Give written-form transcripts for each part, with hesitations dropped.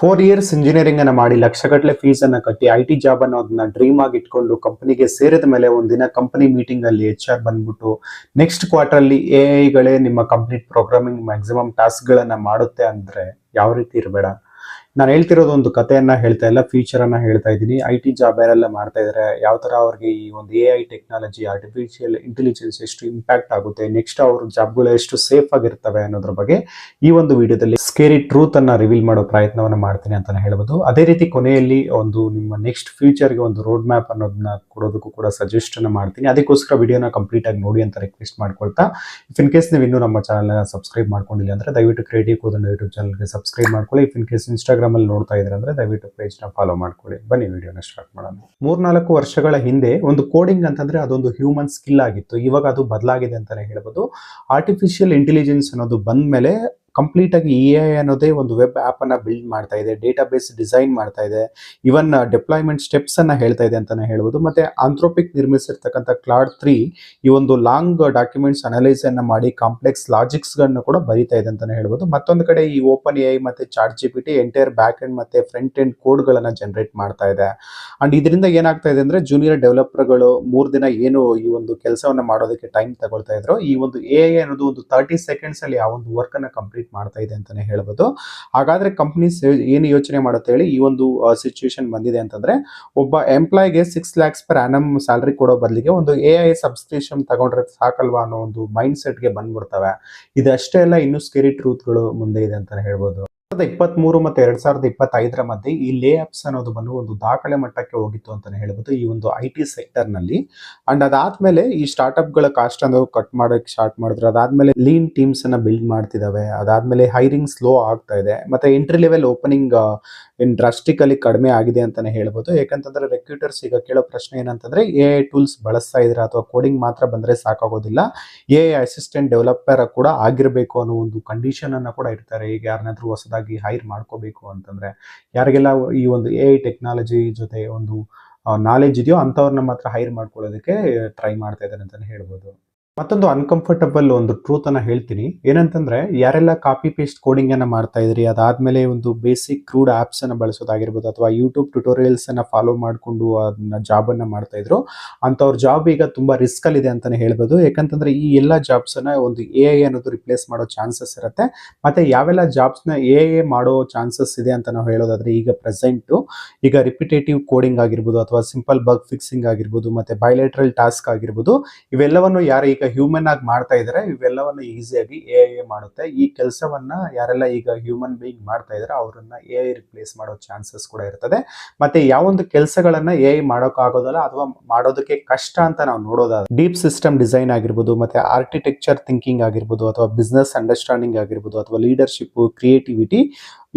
4 years engineering ಅನ್ನ ಮಾಡಿ ಲಕ್ಷಗಟ್ಟಲೆ ಫೀಸ್ ಅನ್ನ ಕಟ್ಟಿ ಐಟಿ ಜಾಬ್ ಅನ್ನೋದನ್ನ ಡ್ರೀಮ್ ಆಗಿ ಇಟ್ಕೊಂಡು ಕಂಪನಿಗೆ ಸೇರಿದ ಮೇಲೆ ಒಂದಿನ ಕಂಪನಿ ಮೀಟಿಂಗ್ ಅಲ್ಲಿ HR ಬಂದ್ಬಿಟ್ಟು ನೆಕ್ಸ್ಟ್ ಕ್ವಾರ್ಟರ್ ಅಲ್ಲಿ AI ನಿಮ್ಮ ಕಂಪ್ಲೀಟ್ ಪ್ರೋಗ್ರಾಮಿಂಗ್ ಮ್ಯಾಕ್ಸಿಮಮ್ ಟಾಸ್ಕ್ ಗಳನ್ನ ಮಾಡುತ್ತೆ ಅಂದ್ರೆ ಯಾವ ರೀತಿ ಇರಬೇಡ. ನಾನು ಹೇಳ್ತಿರೋದು ಒಂದು ಕಥೆಯನ್ನ ಹೇಳ್ತಾ ಇಲ್ಲ, ಫ್ಯೂಚರ್ ಅನ್ನ ಹೇಳ್ತಾ ಇದ್ದೀನಿ. IT ಜಾಬ್ ಯಾರೆಲ್ಲ ಮಾಡ್ತಾ ಇದಾರೆ, ಯಾವ ತರ ಅವ್ರಿಗೆ ಈ ಒಂದು AI ಟೆಕ್ನಾಲಜಿ, ಆರ್ಟಿಫಿಷಿಯಲ್ ಇಂಟೆಲಿಜೆನ್ಸ್ ಎಷ್ಟು ಇಂಪ್ಯಾಕ್ಟ್ ಆಗುತ್ತೆ, ನೆಕ್ಸ್ಟ್ ಅವ್ರ ಜಾಬ್ಗಳು ಎಷ್ಟು ಸೇಫ್ ಆಗಿರ್ತವೆ ಅನ್ನೋದ್ರ ಬಗ್ಗೆ ಈ ಒಂದು ವಿಡಿಯೋದಲ್ಲಿ ಸ್ಕೇರಿ ಟ್ರೂತ್ ಅನ್ನ ರಿವೀಲ್ ಮಾಡೋ ಪ್ರಯತ್ನವನ್ನ ಮಾಡ್ತೀನಿ ಅಂತಾನೆ ಹೇಳ್ಬೋದು. ಅದೇ ರೀತಿ ಕೊನೆಯಲ್ಲಿ ಒಂದು ನಿಮ್ಮ ನೆಕ್ಸ್ಟ್ ಫ್ಯೂಚರ್ಗೆ ಒಂದು ರೋಡ್ ಮ್ಯಾಪ್ ಅನ್ನೋದನ್ನ ಕೊಡೋದಕ್ಕೂ ಕೂಡ ಸಜೆಸ್ಟ್ ಅನ್ನ ಮಾಡ್ತೀನಿ. ಅದಕ್ಕೋಸ್ಕರ ವಿಡಿಯೋನ ಕಂಪ್ಲೀಟ್ ಆಗಿ ನೋಡಿ ಅಂತ ರಿಕ್ವೆಸ್ಟ್ ಮಾಡ್ಕೊಳ್ತಾ, ಇಫ್ ಇನ್ ಕೇಸ್ ನೀವು ಇನ್ನೂ ನಮ್ಮ ಚಾನಲ್ ಸಬ್ಸ್ಕ್ರೈಬ್ ಮಾಡ್ಕೊಂಡಿಲ್ಲ ಅಂದ್ರೆ ದಯವಿಟ್ಟು ಕ್ರಿಯೇಟಿವ್ ಕೋದಂಡ ಯೂಟ್ಯೂಬ್ ಚಾನಲ್ಗೆ ಸಬ್ಸ್ಕ್ರೈಬ್ ಮಾಡ್ಕೊಳ್ಳಿ. ಇಫ್ ಇನ್ ಕೇಸ್ ಇನ್ಸ್ಟಾಗ್ರಾಮ್ ಅಲ್ಲಿ ನೋಡ್ತಾ ಇದ್ರೆ ಅಂದ್ರೆ ದಯವಿಟ್ಟು ಪೇಜ್ ನ ಫಾಲೋ ಮಾಡ್ಕೊಳ್ಳಿ. ಬನ್ನಿ ವಿಡಿಯೋನ ಸ್ಟಾರ್ಟ್ ಮಾಡೋಣ. 3-4 ವರ್ಷಗಳ ಹಿಂದೆ ಒಂದು ಕೋಡಿಂಗ್ ಅಂತಂದ್ರೆ ಅದೊಂದು ಹ್ಯೂಮನ್ ಸ್ಕಿಲ್ ಆಗಿತ್ತು. ಇವಾಗ ಅದು ಬದಲಾಗಿದೆ ಅಂತಾನೆ ಹೇಳ್ಬೋದು. ಆರ್ಟಿಫಿಷಿಯಲ್ ಇಂಟೆಲಿಜೆನ್ಸ್ ಅನ್ನೋದು ಬಂದ ಮೇಲೆ ಕಂಪ್ಲೀಟ್ ಆಗಿ AI ಅನ್ನೋದೇ ಒಂದು ವೆಬ್ ಆಪ್ ಅನ್ನ ಬಿಲ್ಡ್ ಮಾಡ್ತಾ ಇದೆ, ಡೇಟಾ ಬೇಸ್ ಡಿಸೈನ್ ಮಾಡ್ತಾ ಇದೆ, ಇವನ್ ಡಿಪ್ಲಾಯ್ಮೆಂಟ್ ಸ್ಟೆಪ್ಸ್ ಅನ್ನ ಹೇಳ್ತಾ ಇದೆ ಅಂತಾನೆ ಹೇಳ್ಬೋದು. ಮತ್ತೆ ಆಂಥ್ರೋಪಿಕ್ ನಿರ್ಮಿಸಿರ್ತಕ್ಕಂಥ ಕ್ಲಾಡ್ 3 ಈ ಒಂದು ಲಾಂಗ್ ಡಾಕ್ಯುಮೆಂಟ್ಸ್ ಅನಲೈಸ್ ಅನ್ನ ಮಾಡಿ ಕಾಂಪ್ಲೆಕ್ಸ್ ಲಾಜಿಕ್ಸ್ ಗಳನ್ನ ಕೂಡ ಬರೀತಾ ಇದೆ ಅಂತಾನೆ ಹೇಳ್ಬೋದು. ಮತ್ತೊಂದು ಕಡೆ ಈ ಓಪನ್ AI ಮತ್ತೆ chat GPT entire back end ಮತ್ತೆ ಫ್ರಂಟ್ ಎಂಡ್ ಕೋಡ್ ಗಳನ್ನ ಜನರೇಟ್ ಮಾಡ್ತಾ ಇದೆ. ಅಂಡ್ ಇದರಿಂದ ಏನಾಗ್ತಾ ಇದೆ ಅಂದ್ರೆ ಜೂನಿಯರ್ ಡೆವಲಪರ್ ಗಳು 3 ದಿನ ಏನು ಈ ಒಂದು ಕೆಲಸವನ್ನ ಮಾಡೋದಕ್ಕೆ ಟೈಮ್ ತಗೊಳ್ತಾ ಇದ್ರು, ಈ ಒಂದು AI ಅನ್ನೋದು ಒಂದು 30 ಸೆಕೆಂಡ್ಸ್ ಅಲ್ಲಿ ಆ ಒಂದು ವರ್ಕ್ ಅನ್ನ ಕಂಪ್ಲೀಟ್ ಮಾಡ್ತಾ ಇದೆ ಅಂತಾನೆ ಹೇಳ್ಬೋದು. ಹಾಗಾದ್ರೆ ಕಂಪನೀಸ್ ಏನು ಯೋಚನೆ ಮಾಡುತ್ತೆ ಹೇಳಿ, ಈ ಒಂದು ಸಿಚುವೇಶನ್ ಬಂದಿದೆ ಅಂತಂದ್ರೆ ಒಬ್ಬ ಎಂಪ್ಲಾಯ್ಗೆ 6 lakhs per annum ಸ್ಯಾಲರಿ ಕೊಡೋ ಬದಲಿಗೆ ಒಂದು AI ಸಬ್ಸ್ಕ್ರಿಪ್ಷನ್ ತಗೊಂಡ್ರೆ ಸಾಕಲ್ವಾ ಅನ್ನೋ ಒಂದು ಮೈಂಡ್ ಸೆಟ್ಗೆ ಬಂದ್ಬಿಡ್ತವೆ. ಇದಷ್ಟೇ ಅಲ್ಲ, ಇನ್ನೂ ಸ್ಕೇರಿ ಟ್ರೂತ್ಗಳು ಮುಂದೆ ಇದೆ ಅಂತಾನೆ ಹೇಳ್ಬೋದು. 2023 ಮತ್ತೆ 2025 ಮಧ್ಯೆ ಈ ಲೇ ಆಫ್ಸ್ ಅನ್ನೋದು ಬಂದು ಒಂದು ದಾಖಲೆ ಮಟ್ಟಕ್ಕೆ ಹೋಗಿತ್ತು ಅಂತಾನೆ ಹೇಳ್ಬೋದು ಈ ಒಂದು IT ಸೆಕ್ಟರ್ ನಲ್ಲಿ. ಅಂಡ್ ಅದಾದ್ಮೇಲೆ ಈ ಸ್ಟಾರ್ಟ್ಅಪ್ ಗಳ ಕಾಸ್ಟ್ ಅನ್ನೋದು ಕಟ್ ಮಾಡಕ್ಕೆ ಸ್ಟಾರ್ಟ್ ಮಾಡಿದ್ರು. ಅದಾದ್ಮೇಲೆ ಲೀನ್ ಟೀಮ್ಸ್ ಅನ್ನ ಬಿಲ್ಡ್ ಮಾಡ್ತಿದಾವೆ. ಅದಾದ್ಮೇಲೆ ಹೈರಿಂಗ್ ಸ್ಲೋ ಆಗ್ತಾ ಇದೆ. ಮತ್ತೆ ಎಂಟ್ರಿ ಲೆವೆಲ್ ಓಪನಿಂಗ್ ಡ್ರಾಸ್ಟಿಕಲಿ ಕಡಿಮೆ ಆಗಿದೆ ಅಂತಾನೆ ಹೇಳ್ಬೋದು. ಯಾಕಂತಂದ್ರೆ ರೆಕ್ರೂಟರ್ಸ್ ಈಗ ಕೇಳೋ ಪ್ರಶ್ನೆ ಏನಂತಂದ್ರೆ AI ಟೂಲ್ಸ್ ಬಳಸ್ತಾ ಇದ್ರೆ ಅಥವಾ ಕೋಡಿಂಗ್ ಮಾತ್ರ ಬಂದ್ರೆ ಸಾಕಾಗೋದಿಲ್ಲ, AI ಅಸಿಸ್ಟೆಂಟ್ ಡೆವಲಪರ್ ಕೂಡ ಆಗಿರ್ಬೇಕು ಅನ್ನೋ ಒಂದು ಕಂಡೀಷನ್ ಅನ್ನ ಕೂಡ ಇರ್ತಾರೆ. ಈಗ ಯಾರನ್ನಾದ್ರೂ ಹೊಸದಾಗಿ ಹೈರ್ ಮಾಡ್ಕೋಬೇಕು ಅಂತಂದ್ರೆ, ಯಾರಿಗೆಲ್ಲ ಈ ಒಂದು AI ಟೆಕ್ನಾಲಜಿ ಜೊತೆ ಒಂದು ನಾಲೆಜ್ ಇದೆಯೋ ಅಂತವ್ರನ್ನ ಮಾತ್ರ ಹೈರ್ ಮಾಡ್ಕೊಳ್ಳೋದಕ್ಕೆ ಟ್ರೈ ಮಾಡ್ತಾ ಇದ್ದಾರೆ ಅಂತಾನೆ ಹೇಳ್ಬೋದು. ಮತ್ತೊಂದು ಅನ್ಕಂಫರ್ಟಬಲ್ ಒಂದು ಟ್ರೂತ್ ಅನ್ನ ಹೇಳ್ತೀನಿ. ಏನಂತಂದ್ರೆ ಯಾರೆಲ್ಲ ಕಾಪಿ ಪೇಸ್ಟ್ ಕೋಡಿಂಗ್ ಅನ್ನ ಮಾಡ್ತಾ ಇದ್ರಿ, ಅದಾದ್ಮೇಲೆ ಒಂದು ಬೇಸಿಕ್ ಕ್ರೂಡ್ ಆಪ್ಸ್ ಅನ್ನ ಬಳಸೋದಾಗಿರ್ಬೋದು ಅಥವಾ ಯೂಟ್ಯೂಬ್ ಟ್ಯುಟೋರಿಯಲ್ಸ್ ಅನ್ನ ಫಾಲೋ ಮಾಡ್ಕೊಂಡು ಅದನ್ನ ಜಾಬ್ ಅನ್ನ ಮಾಡ್ತಾ ಇದ್ರು, ಅಂತವ್ರ ಜಾಬ್ ಈಗ ತುಂಬಾ ರಿಸ್ಕ್ ಅಲ್ಲಿ ಇದೆ ಅಂತಾನೆ ಹೇಳ್ಬೋದು. ಯಾಕಂತಂದ್ರೆ ಈ ಎಲ್ಲಾ ಜಾಬ್ಸ್ ಅನ್ನ ಒಂದು AI ಅನ್ನೋದು ರಿಪ್ಲೇಸ್ ಮಾಡೋ ಚಾನ್ಸಸ್ ಇರುತ್ತೆ. ಮತ್ತೆ ಯಾವೆಲ್ಲ ಜಾಬ್ಸ್ ನ AI ಮಾಡೋ ಚಾನ್ಸಸ್ ಇದೆ ಅಂತ ನಾವು ಹೇಳೋದಾದ್ರೆ, ಈಗ ಪ್ರೆಸೆಂಟ್ ಈಗ ರಿಪಿಟೇಟಿವ್ ಕೋಡಿಂಗ್ ಆಗಿರ್ಬೋದು ಅಥವಾ ಸಿಂಪಲ್ ಬಗ್ ಫಿಕ್ಸಿಂಗ್ ಆಗಿರ್ಬೋದು ಮತ್ತೆ ಬೈಲೇಟ್ರಲ್ ಟಾಸ್ಕ್ ಆಗಿರ್ಬೋದು, ಇವೆಲ್ಲವನ್ನು ಯಾರು ಈಗ ಹ್ಯೂಮನ್ ಆಗಿ ಮಾಡ್ತಾ ಇದಾರೆ ಇವೆಲ್ಲವನ್ನು ಈಸಿಯಾಗಿ AI ಮಾಡುತ್ತೆ. ಈ ಕೆಲಸವನ್ನ ಯಾರೆಲ್ಲ ಈಗ ಹ್ಯೂಮನ್ ಬೀಯಿಂಗ್ ಮಾಡ್ತಾ ಇದಾರೆ ಅವರನ್ನ AI ರಿಪ್ಲೇಸ್ ಮಾಡೋ ಚಾನ್ಸಸ್ ಕೂಡ ಇರ್ತದೆ. ಮತ್ತೆ ಯಾವೊಂದು ಕೆಲಸಗಳನ್ನ AI ಮಾಡೋಕ್ ಆಗೋದಲ್ಲ ಅಥವಾ ಮಾಡೋದಕ್ಕೆ ಕಷ್ಟ ಅಂತ ನಾವು ನೋಡೋದಾದ್ರೆ, ಡೀಪ್ ಸಿಸ್ಟಮ್ ಡಿಸೈನ್ ಆಗಿರ್ಬೋದು ಮತ್ತೆ ಆರ್ಕಿಟೆಕ್ಚರ್ ಥಿಂಕಿಂಗ್ ಆಗಿರ್ಬೋದು ಅಥವಾ ಬಿಸ್ನೆಸ್ ಅಂಡರ್ಸ್ಟ್ಯಾಂಡಿಂಗ್ ಆಗಿರ್ಬೋದು ಅಥವಾ ಲೀಡರ್ಶಿಪ್, ಕ್ರಿಯೇಟಿವಿಟಿ,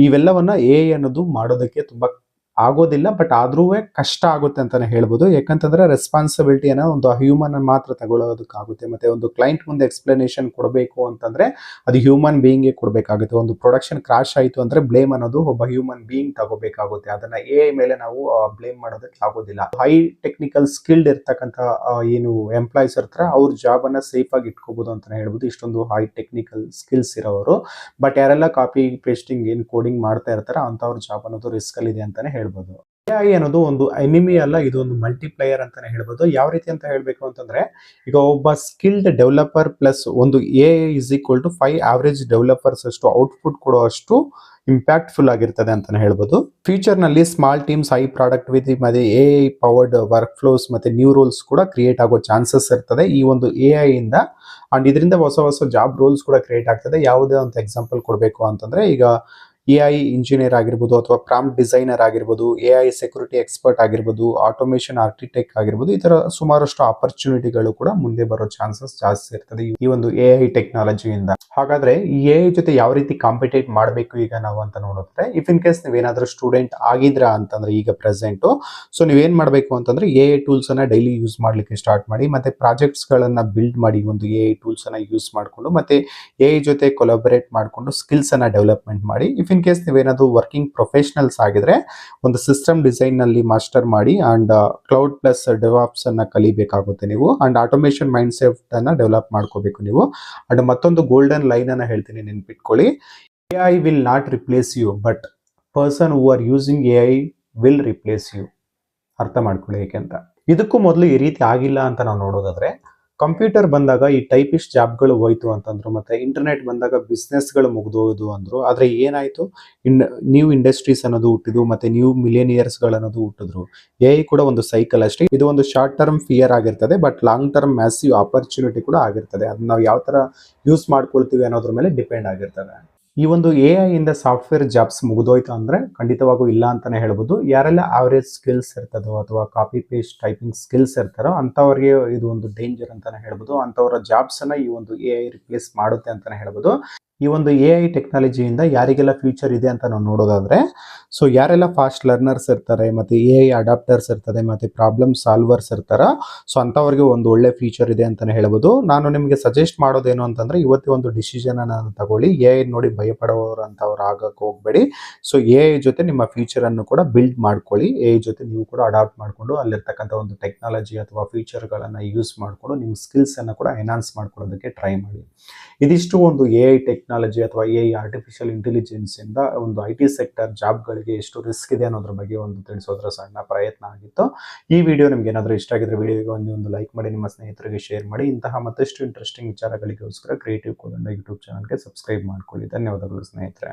ಇವೆಲ್ಲವನ್ನ AI ಅನ್ನೋದು ಮಾಡೋದಕ್ಕೆ ತುಂಬಾ ಆಗೋದಿಲ್ಲ. ಬಟ್ ಆದ್ರೂ ಕಷ್ಟ ಆಗುತ್ತೆ ಅಂತಾನೆ ಹೇಳ್ಬೋದು. ಯಾಕಂತಂದ್ರೆ ರೆಸ್ಪಾನ್ಸಿಬಿಲಿಟಿಯನ್ನ ಒಂದು ಹ್ಯೂಮನ್ ಮಾತ್ರ ತಗೊಳ್ಳೋದಕ್ಕಾಗುತ್ತೆ. ಮತ್ತೆ ಒಂದು ಕ್ಲೈಂಟ್ ಮುಂದೆ ಎಕ್ಸ್ಪ್ಲನೇಷನ್ ಕೊಡಬೇಕು ಅಂತಂದ್ರೆ ಅದು ಹ್ಯೂಮನ್ ಬೀಯಿಂಗ್ ಕೊಡಬೇಕಾಗುತ್ತೆ. ಒಂದು ಪ್ರೊಡಕ್ಷನ್ ಕ್ರಾಶ್ ಆಯಿತು ಅಂದ್ರೆ ಬ್ಲೇಮ್ ಅನ್ನೋದು ಒಬ್ಬ ಹ್ಯೂಮನ್ ಬೀಯಿಂಗ್ ತಗೋಬೇಕಾಗುತ್ತೆ. ಅದನ್ನ AI ಮೇಲೆ ನಾವು ಬ್ಲೇಮ್ ಮಾಡೋದಕ್ಕೆ ಆಗೋದಿಲ್ಲ. ಹೈ ಟೆಕ್ನಿಕಲ್ ಸ್ಕಿಲ್ಡ್ ಇರ್ತಕ್ಕಂಥ ಏನು ಎಂಪ್ಲಾಯ್ಸ್ ಇರ್ತಾರೆ ಅವ್ರ ಜಾಬ್ ಅನ್ನ ಸೇಫ್ ಆಗಿ ಇಟ್ಕೋಬಹುದು ಅಂತಾನೆ ಹೇಳ್ಬೋದು, ಇಷ್ಟೊಂದು ಹೈ ಟೆಕ್ನಿಕಲ್ ಸ್ಕಿಲ್ಸ್ ಇರೋರು. ಬಟ್ ಯಾರೆಲ್ಲ ಕಾಪಿ ಪೇಸ್ಟಿಂಗ್ ಏನ್ ಕೋಡಿಂಗ್ ಮಾಡ್ತಾ ಇರ್ತಾರೆ ಅಂತವ್ರ ಜಾಬ್ ಅನ್ನೋದು ರಿಸ್ಕ್ ಅಲ್ಲಿ ಇದೆ ಅಂತಾನೆ ಹೇಳ್ಬೋದು. AI ಅನ್ನೋದು ಒಂದು ಎನಿಮಿ ಅಲ್ಲ, ಇದು ಒಂದು ಮಲ್ಟಿಪ್ಲೇಯರ್ ಅಂತಾನೆ ಹೇಳ್ಬೋದು. ಯಾವ ರೀತಿ ಅಂತ ಹೇಳ್ಬೇಕು ಅಂತಂದ್ರೆ, ಈಗ ಒಬ್ಬ ಸ್ಕಿಲ್ಡ್ ಡೆವಲಪರ್ ಪ್ಲಸ್ ಒಂದು AI is equal to 5 average developers ಅಷ್ಟು ಔಟ್ಪುಟ್ ಕೊಡೋ ಅಷ್ಟು ಇಂಪ್ಯಾಕ್ಟ್ಫುಲ್ ಆಗಿರ್ತದೆ ಅಂತಾನೆ ಹೇಳ್ಬೋದು. ಫ್ಯೂಚರ್ ನಲ್ಲಿ ಸ್ಮಾಲ್ ಟೀಮ್ಸ್, ಹೈ ಪ್ರಾಡಕ್ಟಿವಿಟಿ ಮತ್ತೆ AI ಪವರ್ಡ್ ವರ್ಕ್ ಫ್ಲೋಸ್ ಮತ್ತೆ ನ್ಯೂ ರೋಲ್ಸ್ ಕೂಡ ಕ್ರಿಯೇಟ್ ಆಗೋ ಚಾನ್ಸಸ್ ಇರ್ತದೆ ಈ ಒಂದು AI ಇಂದ. ಅಂಡ್ ಇದರಿಂದ ಹೊಸ ಜಾಬ್ ರೋಲ್ಸ್ ಕೂಡ ಕ್ರಿಯೇಟ್ ಆಗ್ತದೆ. ಯಾವುದೇ ಒಂದು ಎಕ್ಸಾಂಪಲ್ ಕೊಡಬೇಕು ಅಂತಂದ್ರೆ, ಈಗ AI ಇಂಜಿನಿಯರ್ ಆಗಿರ್ಬೋದು ಅಥವಾ ಪ್ರಾಂಪ್ಟ್ ಡಿಸೈನರ್ ಆಗಿರ್ಬೋದು, AI ಸೆಕ್ಯೂರಿಟಿ ಎಕ್ಸ್ಪರ್ಟ್ ಆಗಿರ್ಬೋದು, ಆಟೋಮೇಷನ್ ಆರ್ಕಿಟೆಕ್ಟ್ ಆಗಿರ್ಬೋದು, ಈ ತರ ಸುಮಾರಷ್ಟು ಆಪರ್ಚುನಿಟಿಗಳು ಕೂಡ ಮುಂದೆ ಬರೋ ಚಾನ್ಸಸ್ ಜಾಸ್ತಿ ಇರ್ತದೆ ಈ ಒಂದು AI ಟೆಕ್ನಾಲಜಿಯಿಂದ. ಹಾಗಾದ್ರೆ ಈ AI ಜೊತೆ ಯಾವ ರೀತಿ ಕಾಂಪಿಟೇಟ್ ಮಾಡಬೇಕು ಈಗ ನಾವು ಅಂತ ನೋಡಿದ್ರೆ, ಇಫ್ ಇನ್ ಕೇಸ್ ನೀವೇನಾದ್ರೂ ಸ್ಟೂಡೆಂಟ್ ಆಗಿದ್ರ ಅಂತಂದ್ರೆ ಈಗ ಪ್ರೆಸೆಂಟ್, ಸೊ ನೀವೇನ್ ಮಾಡಬೇಕು ಅಂತಂದ್ರೆ AI ಟೂಲ್ಸ್ ಅನ್ನ ಡೈಲಿ ಯೂಸ್ ಮಾಡ್ಲಿಕ್ಕೆ ಸ್ಟಾರ್ಟ್ ಮಾಡಿ. ಮತ್ತೆ ಪ್ರಾಜೆಕ್ಟ್ಸ್ ಗಳನ್ನ ಬಿಲ್ಡ್ ಮಾಡಿ ಒಂದು AI ಟೂಲ್ಸ್ ಅನ್ನ ಯೂಸ್ ಮಾಡ್ಕೊಂಡು, ಮತ್ತೆ AI ಜೊತೆ ಕೊಲಾಬರೇಟ್ ಮಾಡ್ಕೊಂಡು ಸ್ಕಿಲ್ಸ್ ಅನ್ನ ಡೆವಲಪ್ಮೆಂಟ್ ಮಾಡಿ. ಇಫ್ ಇನ್ ಕೇಸ್ ನೀವೇನಾದ್ರು ವರ್ಕಿಂಗ್ ಪ್ರೊಫೆಷನಲ್ಸ್ ಆಗಿದ್ರೆ ಒಂದು ಸಿಸ್ಟಮ್ ಡಿಸೈನ್ ನಲ್ಲಿ ಮಾಸ್ಟರ್ ಮಾಡಿ ಅಂಡ್ ಕ್ಲೌಡ್ ಪ್ಲಸ್ ಡೆವಾಪ್ಸ್ ಅನ್ನ ಕಲಿಬೇಕಾಗುತ್ತೆ ನೀವು. ಅಂಡ್ ಆಟೋಮೇಷನ್ ಮೈಂಡ್ ಸೆಟ್ ಅನ್ನ ಡೆವಲಪ್ ಮಾಡ್ಕೋಬೇಕು ನೀವು. ಅಂಡ್ ಮತ್ತೊಂದು ಗೋಲ್ಡನ್ ಲೈನ್ ಅನ್ನ ಹೇಳ್ತೀನಿ, ನೆನ್ಪಿಟ್ಕೊಳ್ಳಿ, AI will not replace you but person who are using AI will replace you. ಅರ್ಥ ಮಾಡ್ಕೊಳ್ಳಿ ಏಕೆಂತ. ಇದಕ್ಕೂ ಮೊದಲು ಈ ರೀತಿ ಆಗಿಲ್ಲ ಅಂತ ನಾವು ನೋಡೋದಾದ್ರೆ, ಕಂಪ್ಯೂಟರ್ ಬಂದಾಗ ಈ ಟೈಪಿಸ್ಟ್ ಜಾಬ್ಗಳು ಹೋಯ್ತು ಅಂತಂದ್ರು, ಮತ್ತೆ ಇಂಟರ್ನೆಟ್ ಬಂದಾಗ ಬಿಸ್ನೆಸ್ಗಳು ಮುಗಿದೋದು ಅಂದ್ರು. ಆದ್ರೆ ಏನಾಯ್ತು, ನ್ಯೂ ಇಂಡಸ್ಟ್ರೀಸ್ ಅನ್ನೋದು ಹುಟ್ಟಿದ್ವು, ಮತ್ತೆ ನ್ಯೂ ಮಿಲೇನಿಯರ್ಸ್ಗಳು ಅನ್ನೋದು ಹುಟ್ಟಿದ್ರು. AI ಕೂಡ ಒಂದು ಸೈಕಲ್ ಅಷ್ಟೇ. ಇದು ಒಂದು ಶಾರ್ಟ್ ಟರ್ಮ್ ಫಿಯರ್ ಆಗಿರ್ತದೆ, but long term massive opportunity ಕೂಡ ಆಗಿರ್ತದೆ. ಅದನ್ನ ನಾವು ಯಾವ ತರ ಯೂಸ್ ಮಾಡ್ಕೊಳ್ತೀವಿ ಅನ್ನೋದ್ರ ಮೇಲೆ ಡಿಪೆಂಡ್ ಆಗಿರ್ತದೆ. ಈ ಒಂದು AI ಇಂದ ಸಾಫ್ಟ್ವೇರ್ ಜಾಬ್ಸ್ ಮುಗಿದೋಯ್ತು ಅಂದ್ರೆ ಖಂಡಿತವಾಗೂ ಇಲ್ಲ ಅಂತಾನೆ ಹೇಳ್ಬೋದು. ಯಾರೆಲ್ಲ ಆವರೇಜ್ ಸ್ಕಿಲ್ಸ್ ಇರ್ತದೋ ಅಥವಾ ಕಾಪಿ ಪೇಸ್ಟ್ ಟೈಪಿಂಗ್ ಸ್ಕಿಲ್ಸ್ ಇರ್ತಾರೋ ಅಂಥವ್ರಿಗೆ ಇದು ಒಂದು ಡೇಂಜರ್ ಅಂತಾನೆ ಹೇಳ್ಬೋದು. ಅಂಥವರ ಜಾಬ್ಸ್ ಅನ್ನ ಈ ಒಂದು AI ರಿಪ್ಲೇಸ್ ಮಾಡುತ್ತೆ ಅಂತಾನೆ ಹೇಳ್ಬೋದು. ಈ ಒಂದು AI ಟೆಕ್ನಾಲಜಿಯಿಂದ ಯಾರಿಗೆಲ್ಲ ಫ್ಯೂಚರ್ ಇದೆ ಅಂತ ನಾವು ನೋಡೋದಾದ್ರೆ, ಸೊ ಯಾರೆಲ್ಲ ಫಾಸ್ಟ್ ಲರ್ನರ್ಸ್ ಇರ್ತಾರೆ, ಮತ್ತೆ AI ಅಡಾಪ್ಟರ್ಸ್ ಇರ್ತದೆ, ಮತ್ತೆ ಪ್ರಾಬ್ಲಮ್ ಸಾಲ್ವರ್ಸ್ ಇರ್ತಾರ, ಸೊ ಅಂಥವ್ರಿಗೆ ಒಂದು ಒಳ್ಳೆ ಫ್ಯೂಚರ್ ಇದೆ ಅಂತಾನೆ ಹೇಳ್ಬೋದು. ನಾನು ನಿಮಗೆ ಸಜೆಸ್ಟ್ ಮಾಡೋದೇನು ಅಂತಂದ್ರೆ, ಇವತ್ತೇ ಒಂದು ಡಿಸಿಷನ್ ಅನ್ನ ತಗೊಳ್ಳಿ. AI ನೋಡಿ ಭಯಪಡೋರು ಅಂತವ್ರು ಆಗಕ್ಕೆ ಹೋಗ್ಬೇಡಿ. ಸೊ AI ಜೊತೆ ನಿಮ್ಮ ಫ್ಯೂಚರ್ ಅನ್ನು ಕೂಡ ಬಿಲ್ಡ್ ಮಾಡ್ಕೊಳ್ಳಿ. AI ಜೊತೆ ನೀವು ಕೂಡ ಅಡಾಪ್ಟ್ ಮಾಡ್ಕೊಂಡು ಅಲ್ಲಿರ್ತಕ್ಕಂಥ ಒಂದು ಟೆಕ್ನಾಲಜಿ ಅಥವಾ ಫ್ಯೂಚರ್ಗಳನ್ನ ಯೂಸ್ ಮಾಡಿಕೊಂಡು ನಿಮ್ಮ ಸ್ಕಿಲ್ಸ್ ಅನ್ನ ಕೂಡ ಎನ್ಹಾನ್ಸ್ ಮಾಡ್ಕೊಳ್ಳೋದಕ್ಕೆ ಟ್ರೈ ಮಾಡಿ. ಇದಿಷ್ಟು ಒಂದು AI ಟೆಕ್ನಾಲಜಿ ಅಥವಾ AI ಆರ್ಟಿಫಿಷಿಯಲ್ ಇಂಟೆಲಿಜೆನ್ಸ್ ಇಂದ ಒಂದು IT ಸೆಕ್ಟರ್ ಜಾಬ್ಗಳಿಗೆ ಎಷ್ಟು ರಿಸ್ಕ್ ಇದೆ ಅನ್ನೋದ್ರ ಬಗ್ಗೆ ಒಂದು ತಿಳಿಸೋದ್ರ ಸಣ್ಣ ಪ್ರಯತ್ನ ಆಗಿತ್ತು. ಈ ವಿಡಿಯೋ ನಿಮ್ಗೆ ಏನಾದರೂ ಇಷ್ಟ ಆಗಿದ್ರೆ ವಿಡಿಯೋಗೆ ಒಂದು ಲೈಕ್ ಮಾಡಿ, ನಿಮ್ಮ ಸ್ನೇಹಿತರಿಗೆ ಶೇರ್ ಮಾಡಿ. ಇಂತಹ ಮತ್ತಷ್ಟು ಇಂಟ್ರೆಸ್ಟಿಂಗ್ ವಿಚಾರಗಳಿಗೋಸ್ಕರ ಕ್ರಿಯೇಟಿವ್ ಕೋದಂಡ ಯೂಟ್ಯೂಬ್ ಚಾನಲ್ಗೆ ಸಬ್ಸ್ಕ್ರೈಬ್ ಮಾಡ್ಕೊಳ್ಳಿ. ಧನ್ಯವಾದಗಳು ಸ್ನೇಹಿತರೆ.